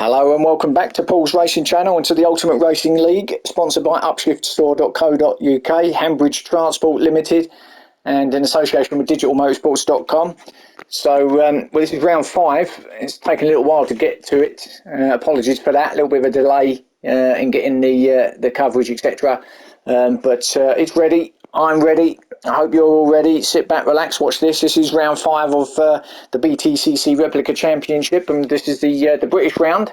Hello and welcome back to Paul's Racing Channel and to the Ultimate Racing League, sponsored by upshiftstore.co.uk, Hambridge Transport Limited, and in association with digitalmotorsports.com. So this is round 5. It's taken a little while to get to it. Apologies for that, a little bit of a delay in getting the coverage, etc. But it's ready. I'm ready. I hope you're all ready. Sit back, relax, watch this. This is round 5 of the BTCC Replica Championship, and this is the British round,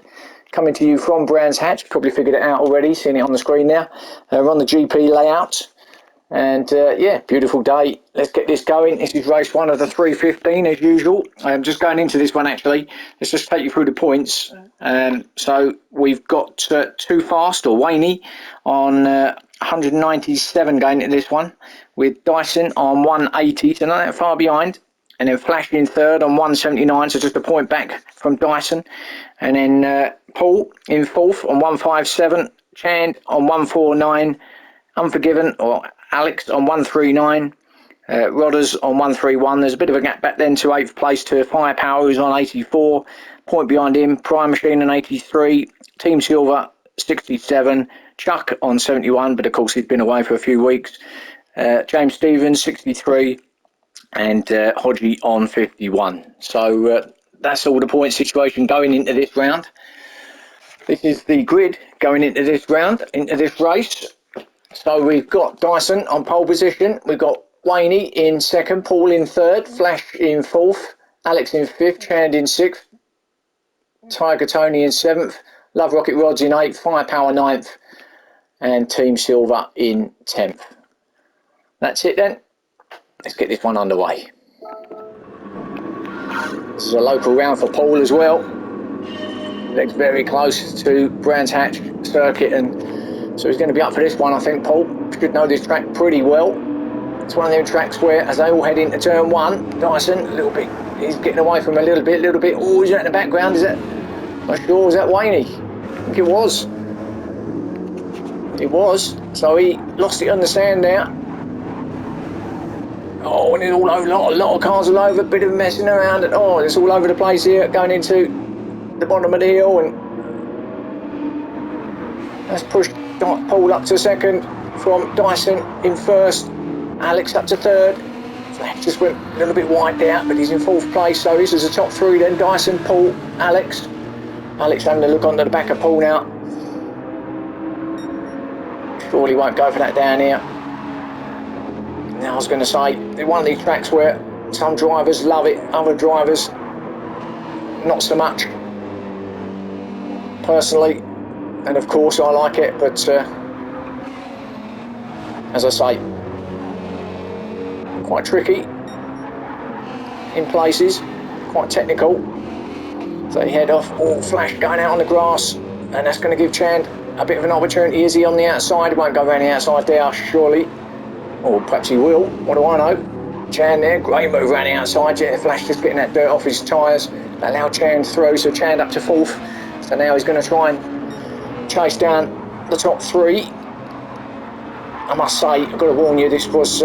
coming to you from Brands Hatch. Probably figured it out already, seeing it on the screen now. We're on the GP layout, and yeah, beautiful day. Let's get this going. This is race 1 of the 3:15 as usual. I'm just going into this one actually. Let's just take you through the points. So we've got Too Fast or Waney on 197 going into this one, with Dyson on 180, so not that far behind, and then Flash in third on 179, so just a point back from Dyson, and then Paul in fourth on 157, Chand on 149, Unforgiven or Alex on 139, Rodders on 131. There's a bit of a gap back then to 8th place to Firepower, who's on 84, point behind him, Prime Machine on 83, Team Silver 67, Chuck on 71, but of course he's been away for a few weeks, James Stevens 63, and Hodgie on 51. So that's all the point situation going into this round. This is the grid going into this round, into this race. So we've got Dyson on pole position, we've got Waney in second, Paul in third, Flash in fourth, Alex in fifth, Chand in sixth, Tiger Tony in seventh, Love Rocket Rods in eighth, Firepower ninth, and Team Silver in 10th. That's it then. Let's get this one underway. This is a local round for Paul as well. Legs very close to Brands Hatch circuit, and so he's going to be up for this one, I think. Paul should know this track pretty well. It's one of them tracks where, as they all head into turn 1, Dyson, a little bit, he's getting away from a little bit. Oh, is that in the background? Is that, not sure, is that Waney? I think it was. It was. So he lost it on the sand there. Oh, and it's all over, a lot of cars all over, a bit of messing around, and oh, it's all over the place here, going into the bottom of the hill, and that's pushed Paul up to second from Dyson in first, Alex up to third. Flash just went a little bit wide there, but he's in fourth place, so this is the top 3 then, Dyson, Paul, Alex. Alex having a look onto the back of Paul now. Surely won't go for that down here. Now I was going to say, one of these tracks where some drivers love it, other drivers not so much. Personally, and of course I like it, but as I say, quite tricky in places, quite technical. So he head off, all Flash going out on the grass, and that's going to give Chand a bit of an opportunity. Is he on the outside? He won't go around the outside there, surely. Or perhaps he will, what do I know? Chand there, great move around the outside. Yeah, Flash just getting that dirt off his tyres. That allowed Chand through, so Chand up to fourth. So now he's going to try and chase down the top 3. I must say, I've got to warn you, this was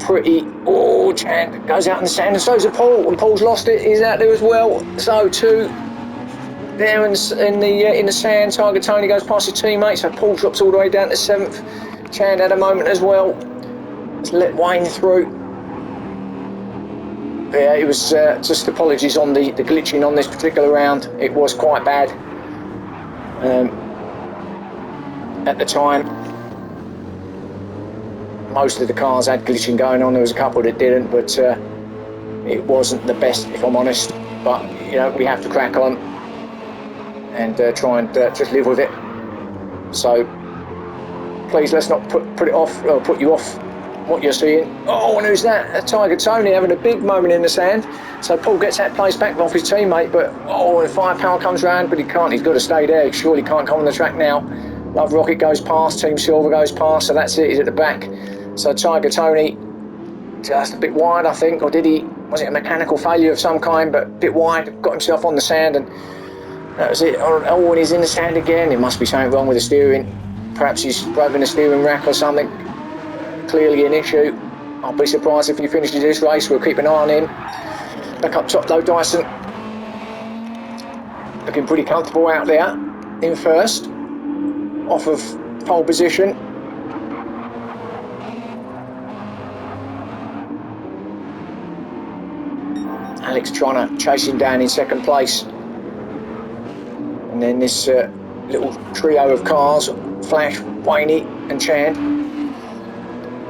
pretty... Oh, Chand goes out in the sand, and so's Paul. And Paul's lost it, he's out there as well. So too, there in the sand, Tiger Tony goes past his teammate, so Paul drops all the way down to 7th. Chand had a moment as well. Let's let Wayne through. Yeah, it was just apologies on the glitching on this particular round. It was quite bad at the time. Most of the cars had glitching going on. There was a couple that didn't, but it wasn't the best, if I'm honest. But you know, we have to crack on and try and just live with it. So please, let's not put it off or put you off what you're seeing. Oh, and who's that? A Tiger Tony having a big moment in the sand. So Paul gets that place back off his teammate, but oh, and Firepower comes round, but he can't. He's got to stay there. He surely can't come on the track now. Love Rocket goes past, Team Silver goes past, so that's it. He's at the back. So Tiger Tony just a bit wide, I think, or did he? Was it a mechanical failure of some kind? But a bit wide, got himself on the sand, and that was it. Oh, and he's in the sand again. It must be something wrong with the steering. Perhaps he's broken the steering rack or something. Clearly an issue. I'll be surprised if he finishes this race. We'll keep an eye on him. Back up top though, Dyson. looking pretty comfortable out there in first, off of pole position. Alex trying to chase him down in second place. And then this little trio of cars, Flash, Waney and Chan.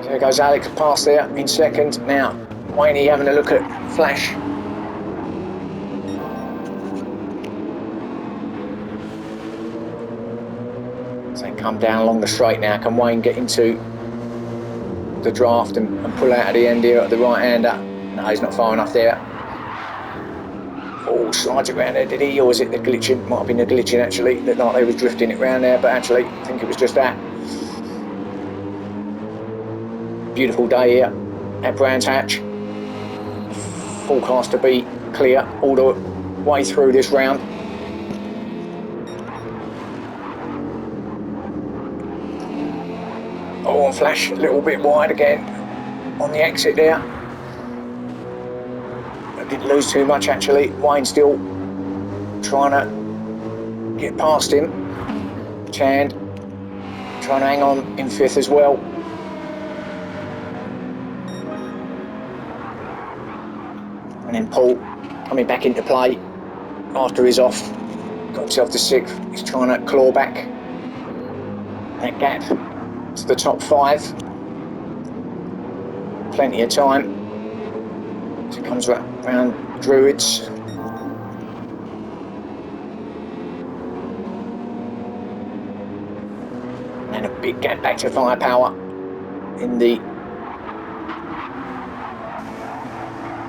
There goes Alex past there in second. Now Waney having a look at Flash. So they come down along the straight now. Can Wayne get into the draft and pull out at the end here at the right hander? No, he's not far enough there. Oh, slides it round there, did he? Or was it the glitching? Might have been the glitching actually. Looked like they was drifting it round there, but actually I think it was just that. Beautiful day here at Brands Hatch. Forecast to be clear all the way through this round. Oh, and Flash a little bit wide again on the exit there. I didn't lose too much actually. Wayne still trying to get past him. Chand trying to hang on in fifth as well. And then Paul coming back into play after he's off. Got himself to sixth. He's trying to claw back that gap to the top five. Plenty of time. So it comes round Druids. And a big gap back to Firepower in the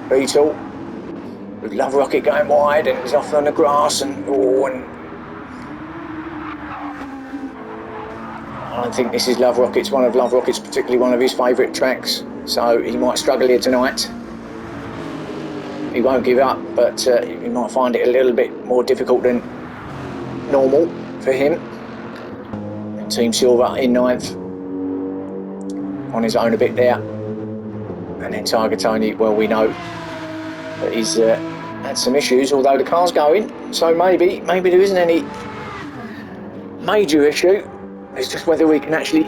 Beetle. With Love Rocket going wide and he's off on the grass and I don't think this is Love Rocket's one of Love Rocket's particularly one of his favourite tracks, so he might struggle here tonight. He won't give up, but he might find it a little bit more difficult than normal for him. And Team Silver in ninth, on his own a bit there. And then Tiger Tony, well, we know that he's had some issues, although the car's going, so maybe there isn't any major issue. It's just whether we can actually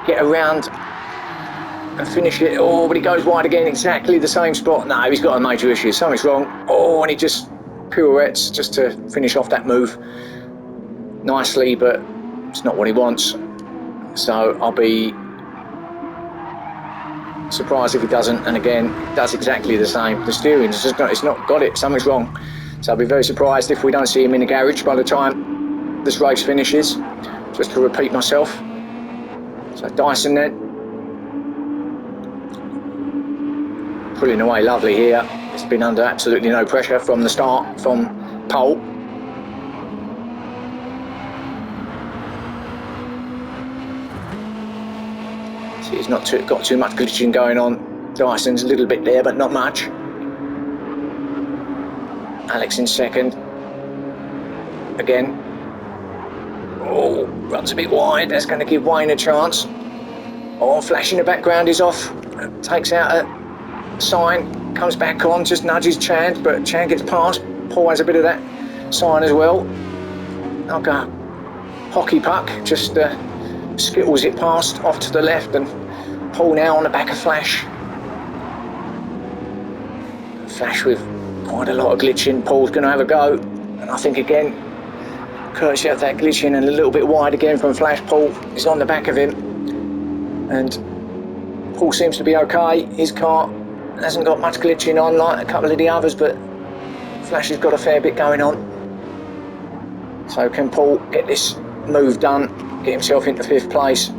get around and finish it. Oh, but he goes wide again, exactly the same spot. No, he's got a major issue, something's wrong. Oh, and he just pirouettes just to finish off that move nicely, but it's not what he wants. So I'll be surprised if he doesn't, and again does exactly the same. The steering's just not, it's not got it, something's wrong. So I'll be very surprised if we don't see him in the garage by the time this race finishes. Just to repeat myself. So Dyson then pulling away lovely here. It's been under absolutely no pressure from the start from pole. See, he's not got too much glitching going on. Dyson's a little bit there, but not much. Alex in second. Again. Oh, runs a bit wide. That's going to give Wayne a chance. Oh, Flash in the background is off. Takes out a sign. Comes back on. Just nudges Chand, but Chand gets past. Paul has a bit of that sign as well. Like a hockey puck. Just skittles it past off to the left, and Paul now on the back of Flash. Flash with quite a lot of glitching. Paul's going to have a go, and I think again, courtesy of that glitching and a little bit wide again from Flash, Paul is on the back of him, and Paul seems to be okay. His car hasn't got much glitching on like a couple of the others, but Flash has got a fair bit going on. So can Paul get this move done, get himself into fifth place?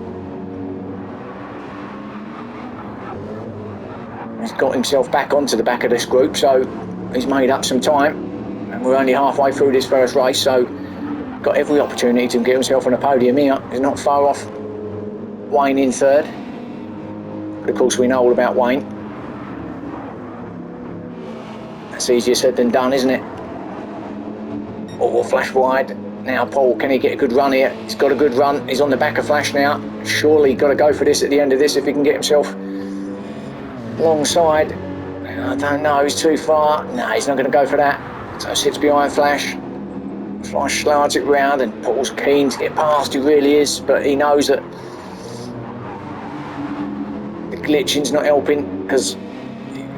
He's got himself back onto the back of this group, so he's made up some time, and we're only halfway through this first race, so got every opportunity to get himself on a podium here. He's not far off Wayne in third, but of course we know all about Wayne. That's easier said than done, isn't it? Oh, Flash wide. Now Paul, can he get a good run here? He's got a good run. He's on the back of Flash now. Surely got to go for this at the end of this if he can get himself alongside. I don't know, he's too far. No, he's not going to go for that. So sits behind Flash. Flash slides it round and Paul's keen to get past, he really is, but he knows that the glitching's not helping because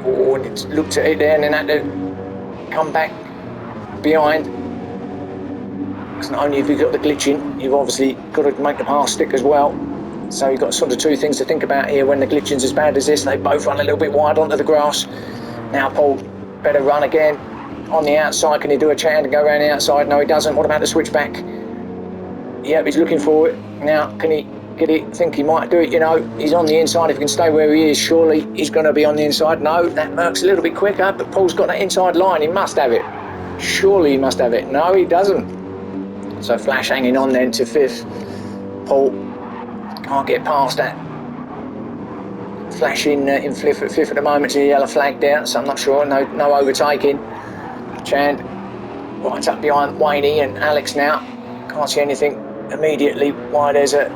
looked at it there and then had to come back behind. Because not only have you got the glitching, you've obviously got to make the pass stick as well. So you've got sort of two things to think about here when the glitching's as bad as this. They both run a little bit wide onto the grass. Now Paul better run again on the outside. Can he do a chant and go around the outside? No, he doesn't. What about the switchback? Yep, he's looking for it. Now, can he get it? I think he might do it, you know. He's on the inside. If he can stay where he is, surely he's going to be on the inside. No, that Merck's a little bit quicker, but Paul's got that inside line. He must have it. Surely he must have it. No, he doesn't. So Flash hanging on then to 5th. Paul can't get past that. Flash in 5th at the moment. To the yellow flag there, so I'm not sure. No overtaking. Chand right up behind Wayne and Alex now. Can't see anything immediately why there's a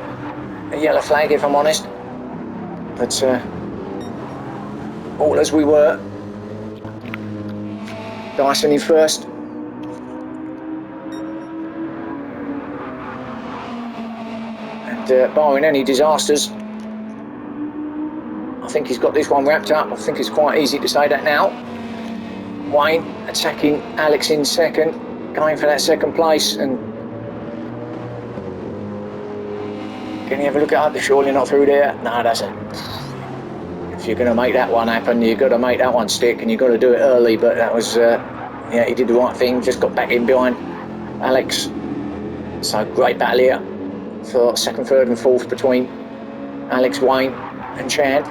yellow flag, if I'm honest. But all as we were. Dyson in 1st. And barring any disasters, I think he's got this one wrapped up. I think it's quite easy to say that now. Wayne attacking Alex in 2nd, going for that 2nd place. And can you have a look at it? Surely not through there. No, that's it. If you're going to make that one happen, you've got to make that one stick, and you've got to do it early. But that was, yeah, he did the right thing. Just got back in behind Alex. So great battle here for 2nd, 3rd and 4th between Alex, Wayne and Chand.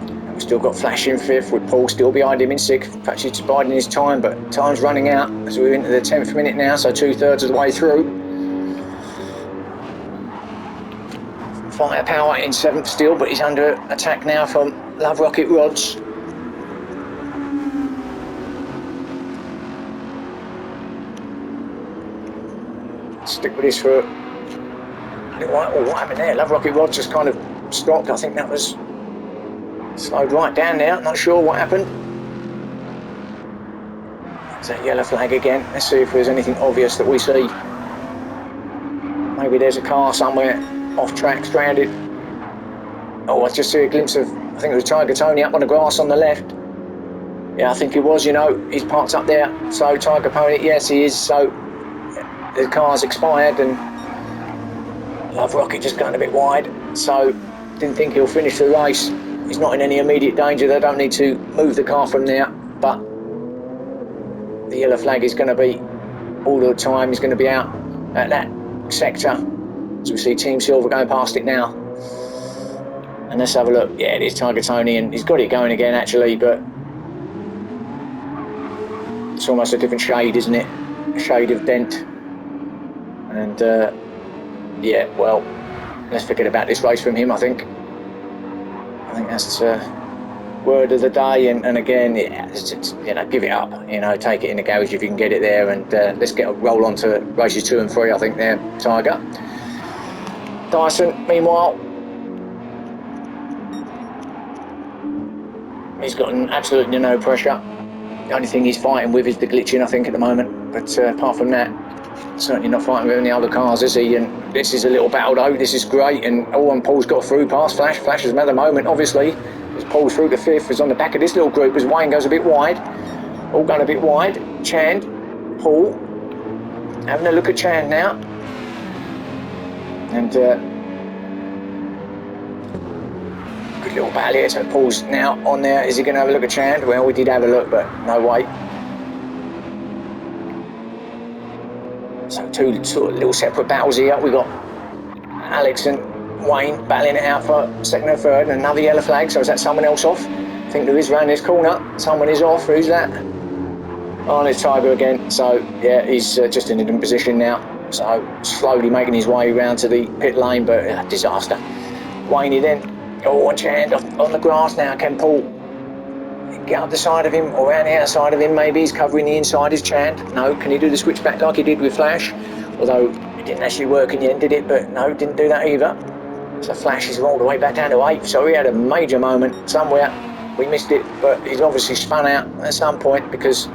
And we've still got Flash in 5th with Paul still behind him in 6th. Perhaps he's biding his time, but time's running out as we're into the 10th minute now, so 2/3 of the way through. Firepower in 7th still, but he's under attack now from Love Rocket Rods. Stick with this for a little while. Oh, what happened there? Love Rocket Rods just kind of stopped. I think that was slowed right down there. Not sure what happened. There's that yellow flag again. Let's see if there's anything obvious that we see. Maybe there's a car somewhere off track, stranded. Oh, I just see a glimpse of, I think it was Tiger Tony up on the grass on the left. Yeah, I think it was, you know, he's parked up there. So Tiger Pony, yes he is. So the car's expired and Love Rocket just going a bit wide. So didn't think he'll finish the race. He's not in any immediate danger. They don't need to move the car from there. But the yellow flag is going to be all the time. He's going to be out at that sector. As we see Team Silver going past it now. And let's have a look. Yeah, it is Tiger Tony, and he's got it going again actually, but it's almost a different shade, isn't it? A shade of dent. And yeah, well, let's forget about this race from him, I think. I think that's word of the day, and again, yeah, just, you know, give it up, you know, take it in the garage if you can get it there, and let's get a roll on to races 2 and 3, I think, there, Tiger. Dyson, meanwhile, he's got absolutely no pressure. The only thing he's fighting with is the glitching, I think, at the moment, but apart from that, certainly not fighting with any other cars, is he? And this is a little battle though. This is great, and and Paul's got through past Flash. Flash has another moment, obviously, as Paul's through to 5th, is on the back of this little group as Wayne goes a bit wide. All going a bit wide. Chand, Paul, having a look at Chand now, and good little battle here. So Paul's now on there. Is he going to have a look at Chand? Well, we did have a look, but no way. So 2 sort of little separate battles here. We've got Alex and Wayne battling it out for 2nd and 3rd, and another yellow flag. So is that someone else off? I think there is round this corner. Someone is off. Who's that? Oh, there's Tiger again. So yeah, he's just in a different position now. So slowly making his way round to the pit lane, but disaster. Wayne then. Oh, and Chand on the grass now. Can Paul get up the side of him or around the outside of him? Maybe he's covering the inside, is Chand. No, can he do the switchback like he did with Flash? Although it didn't actually work in the end, did it? But no, didn't do that either. So Flash is all the way back down to 8th. So he had a major moment somewhere. We missed it, but he's obviously spun out at some point because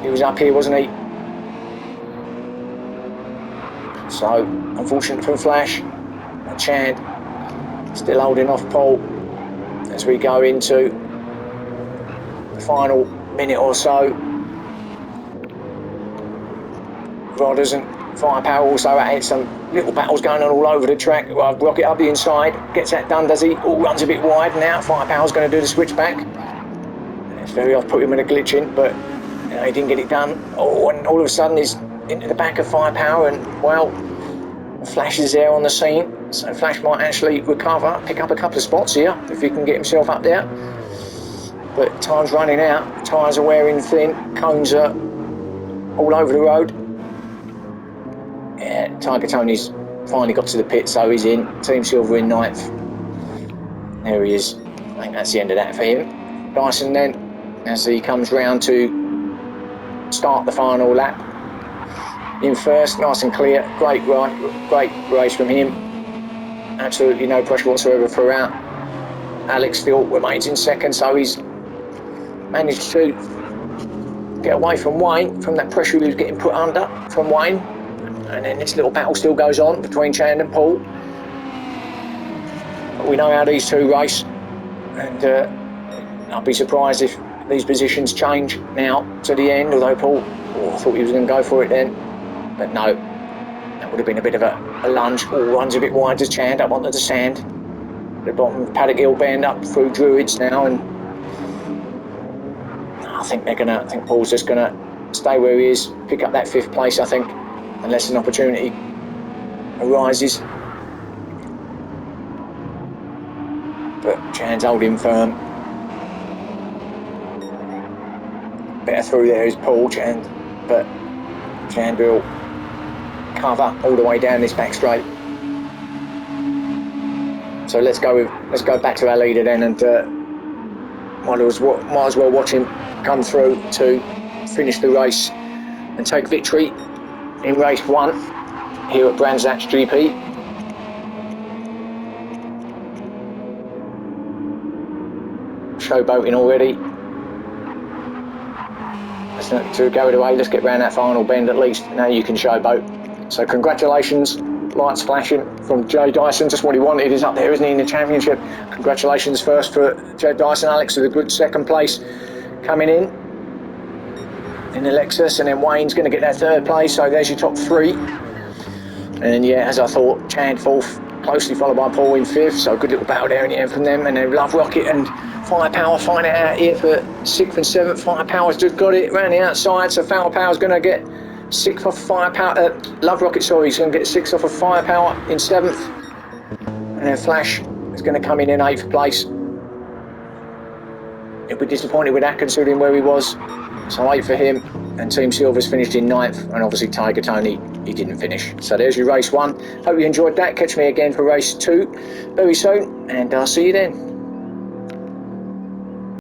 He was up here, wasn't he? So, unfortunate for Flash. Chand still holding off Paul as we go into the final minute or so. Rodders and Firepower also at some little battles going on all over the track. Well, Rocket up the inside, gets that done, does he? Oh, runs a bit wide now. Firepower's going to do the switchback. It's very odd, put him in a glitch in, but he didn't get it done. Oh, and all of a sudden he's into the back of Firepower, and well, Flash is there on the scene, so Flash might actually recover, pick up a couple of spots here if he can get himself up there. But time's running out, tyres are wearing thin, cones are all over the road. Yeah, Tiger Tony's finally got to the pit, so he's in. Team Silver in 9th. There he is. I think that's the end of that for him. Dyson then, as he comes round to start the final lap, in first, nice and clear. Great race from him. Absolutely no pressure whatsoever throughout. Alex still remains in second, so he's managed to get away from Wayne, from that pressure he was getting put under from Wayne. And then this little battle still goes on between Chand and Paul. But we know how these two race, and I'll be surprised if these positions change now to the end, although Paul, I thought he was going to go for it then. But no, that would have been a bit of a lunge. Runs a bit wide to Chand up onto the sand. The bottom of Paddock Hill bend up through Druids now, and I think Paul's just gonna stay where he is, pick up that 5th place, I think, unless an opportunity arises. But Chand's holding firm. Better through there is Paul Chand, but Chand will cover all the way down this back straight. So let's go back to our leader then, and might as well watch him come through to finish the race and take victory in race 1 here at Brands Hatch GP. Showboating already. Let's not too carried away. Let's get round that final bend at least. Now you can showboat. So congratulations, lights flashing from Joe Dyson. Just what he wanted is up there, isn't he, in the championship? Congratulations first for Joe Dyson. Alex with a good 2nd place coming in the Lexus, and then Wayne's going to get that 3rd place. So there's your top 3. And yeah, as I thought, Chand 4th, closely followed by Paul in 5th. So good little battle there in the end from them. And then Love Rocket and Firepower find it out here for 6th and 7th. Firepower's just got it around the outside, so Firepower's going to get 6th off Firepower. Love Rocket, sorry, he's going to get 6th off of Firepower in 7th. And then Flash is going to come in 8th place. He'll be disappointed with that considering where he was. So 8 for him, and Team Silver's finished in 9th, and obviously Tiger Tony, he didn't finish. So there's your race 1. Hope you enjoyed that. Catch me again for race 2 very soon, and I'll see you then.